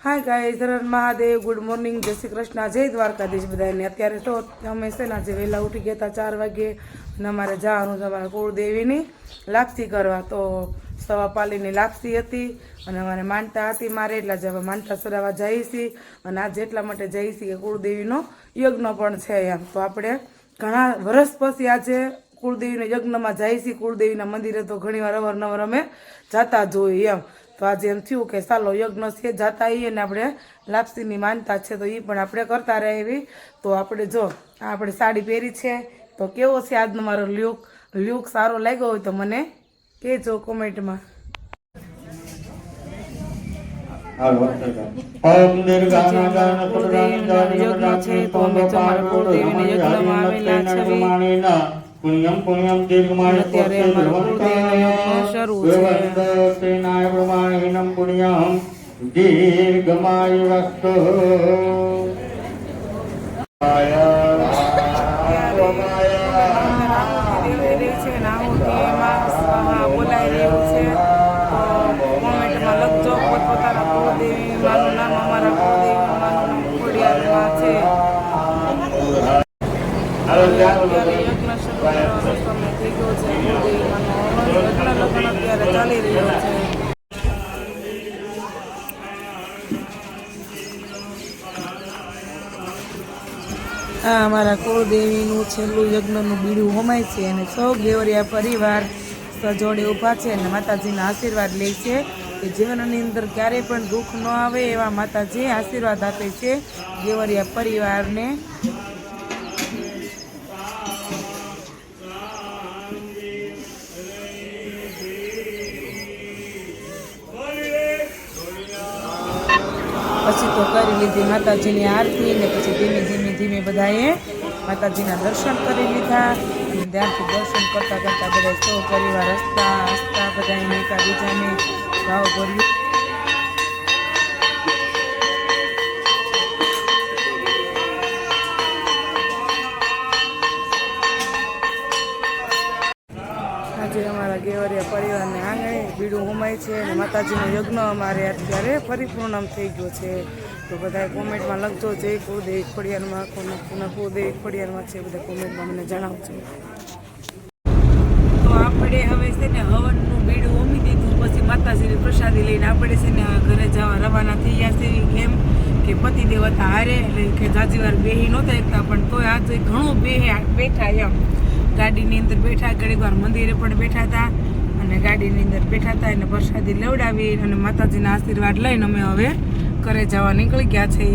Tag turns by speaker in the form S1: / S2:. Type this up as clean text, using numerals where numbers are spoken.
S1: હાય guys, ધરણ Mahadev, good morning, જય શ્રી કૃષ્ણ, જય દ્વારકાધીશ બધાને। અત્યારે તો અમે છે ને આજે વહેલા ઉઠી ગયા હતા 4 વાગે અને અમારે જવાનું છે અમારા કુળદેવીની લાપસી કરવા। તો સવા પાલીની લાપસી હતી અને અમારે માનતા હતી મારે, એટલે જ હવે માનતા સરાવવા જઈએ છીએ। અને આજે એટલા માટે જઈએ છીએ કે કુળદેવીનો યજ્ઞ પણ છે એમ, તો આપણે ઘણા વર્ષ પછી આજે કુળદેવીના યજ્ઞમાં જઈએ છીએ। કુળદેવીના મંદિરે તો ઘણીવાર અવારનવાર અમે જતા જ હોઈએ એમ, તો આજે એમ થયું કે ચાલો યજ્ઞ છે જાતા આવીએ ને આપણે લાપસીની માનતા છે તો એ પણ આપણે કરતા રહે એવી। તો આપણે જો આપણે સાડી પહેરી છે, તો કેવો છે આજનો મારો લુક સારો લાગ્યો હોય તો મને કહેજો કોમેન્ટમાં। યજ્ઞ છે તો અમે જો અમારા કુળદેવીના યજ્ઞમાં આવેલા છે।
S2: પુણ્યમ પુણ્યમ દીર્ઘમાય
S1: શરૂ છે।
S2: પુણ્યમ દીર્ઘમાય વસ્તુ
S1: બોલાઈ રહ્યું છે, તો કોમેન્ટમાં લખજો પોતપોતાના કુળદેવી માનું નામ। અમારા કુળદેવી માનું નામ ખોડિયારમાં છે। અત્યારે યજ્ઞ શરૂ કરવાનો સમય થઈ ગયો છે। કુળદેવીમાંનો યજ્ઞ લગ્ન અત્યારે ચાલી રહ્યો છે। આ અમારા કુળદેવીનું છેલ્લું યજ્ઞનું બીડું હોમાય છે અને સૌ ગેવરિયા પરિવાર સજોડે ઊભા છે અને માતાજીના આશીર્વાદ લે છે કે જીવનની અંદર ક્યારેય પણ દુઃખ ન આવે એવા માતાજી આશીર્વાદ આપે છે ગેવરિયા પરિવારને। પછી તો કરી લીધી માતાજીની આરતી ને પછી ધીમે ધીમે ધીમે બધાએ માતાજીના દર્શન કરી લીધા અને ત્યાંથી દર્શન કરતા કરતા બધા સૌ પરિવાર હસતા હસતા બધાને એકબીજાને ભાવ ભર્યું। આજે અમારા ગેવરિયા પરિવારને આંગણે બીડું હોમાય છે અને માતાજીનો યજ્ઞ અમારે અત્યારે પરિપૂર્ણ થઈ ગયો છે। તો બધા કોમેન્ટમાં લખજો જય કુળદેવી ખોડિયારમાં, કુળદેવી ખોડિયારમાં છે, બધા કોમેન્ટમાં મને જણાવજો। તો આપણે હવે છે ને હવનનું બીડું હોમી દીધું, પછી માતાજીની પ્રસાદી લઈને આપણે છે ને ઘરે જવા રવાના થઈ ગયા છે। કેમ કે પતિદેવ હતા હારે, એટલે કે જાજીવાર બેહી નહોતા એકતા, પણ તોય આજે ઘણું બેઠા એમ, ગાડીની અંદર બેઠા, ઘડીક વાર મંદિરે પણ બેઠા હતા અને ગાડીની અંદર બેઠા હતા એને પ્રસાદી લેવડાવી અને માતાજીના આશીર્વાદ લઈને અમે હવે ઘરે જવા નીકળી ગયા છે।